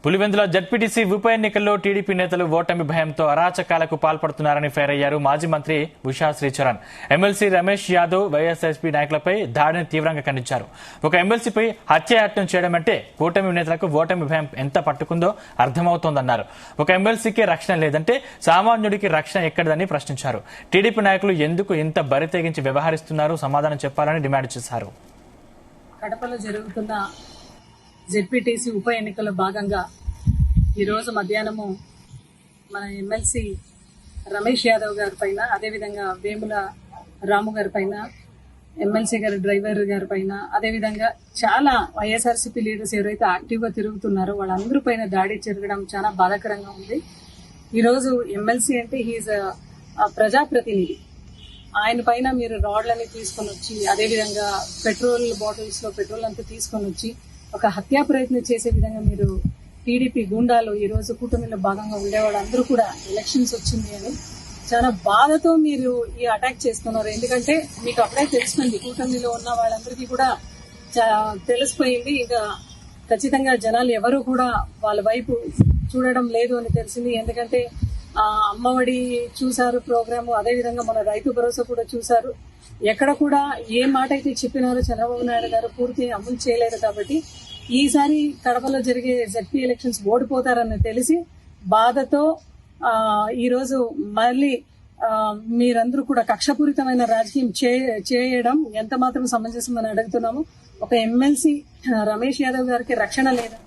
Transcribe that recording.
Pulivendula ZPTC ఉప ఎన్నికల్లో TDP నేతలు ఓటమి భయంతో అరాచకాలకు పాల్పడుతున్నారని ఫైర్ అయ్యారు మాజీ మంత్రి ఉషా శ్రీచరణ్. ఎమ్మెల్సీ రమేష్ యాదవ్ వైఎస్ఆర్సీపీ నాయకులపై దాడిని తీవ్రంగా ఖండించారు. ఒక ఎమ్మెల్సీపై హత్యాయత్నం చేయడం అంటే కూటమి నేతలకు ఓటమి భయం ఎంత పట్టుకుందో అర్థమవుతోందన్నారు. ఒక ఎమ్మెల్సీకి రక్షణ లేదంటే సామాన్యుడికి రక్షణ ఎక్కడదని ప్రశ్నించారు. టీడీపీ నాయకులు ఎందుకు ఇంత బరితెగించి వ్యవహరిస్తున్నారు, సమాధానం చెప్పాలని డిమాండ్ చేశారు. కడపలో జరుగుతున్న జెడ్పీటీసీ ఉప ఎన్నికల్లో భాగంగా ఈరోజు మధ్యాహ్నము మన ఎమ్మెల్సీ రమేష్ యాదవ్ గారి పైన, అదేవిధంగా వేముల రాము గారి పైన, ఎమ్మెల్సీ గారి డ్రైవర్ గారి పైన, అదేవిధంగా చాలా వైఎస్ఆర్సీపీ లీడర్స్ ఎవరైతే యాక్టివ్గా తిరుగుతున్నారో వాళ్ళందరి పైన దాడి జరగడం చాలా బాధాకరంగా ఉంది. ఈరోజు ఎమ్మెల్సీ అంటే హీజ్ ప్రజాప్రతినిధి. ఆయన పైన మీరు రాడ్లని తీసుకొని వచ్చి, అదేవిధంగా పెట్రోల్ బాటిల్స్ లో పెట్రోల్ అంతా తీసుకొని వచ్చి ఒక హత్యా ప్రయత్నం చేసే విధంగా మీరు టీడీపీ గూండాలు ఈ రోజు కూటమిలో భాగంగా ఉండేవాళ్ళు అందరూ కూడా ఎలక్షన్స్ వచ్చింది అని చాలా బాధతో మీరు ఈ అటాక్ చేస్తున్నారు. ఎందుకంటే మీకు అప్పుడే తెలిసిపోయింది, కూటమిలో ఉన్న వాళ్ళందరికీ కూడా తెలిసిపోయింది. ఇంకా ఖచ్చితంగా జనాలు ఎవరు కూడా వాళ్ళ వైపు చూడడం లేదు అని తెలిసింది. ఎందుకంటే అమ్మఒడి చూశారు ప్రోగ్రాము, అదేవిధంగా మన రైతు భరోసా కూడా చూశారు. ఎక్కడ కూడా ఏ మాట అయితే చెప్పినారో చంద్రబాబు నాయుడు గారు పూర్తి అమలు చేయలేదు. కాబట్టి ఈసారి కడపలో జరిగే జెడ్పీ ఎలక్షన్స్ ఓడిపోతారని తెలిసి బాధతో ఈరోజు మళ్ళీ మీరందరూ కూడా కక్షపూరితమైన రాజకీయం చేయడం ఎంత మాత్రం సమంజసమని అడుగుతున్నాము. ఒక ఎమ్మెల్సీ రమేష్ యాదవ్ గారికి రక్షణ లేదా?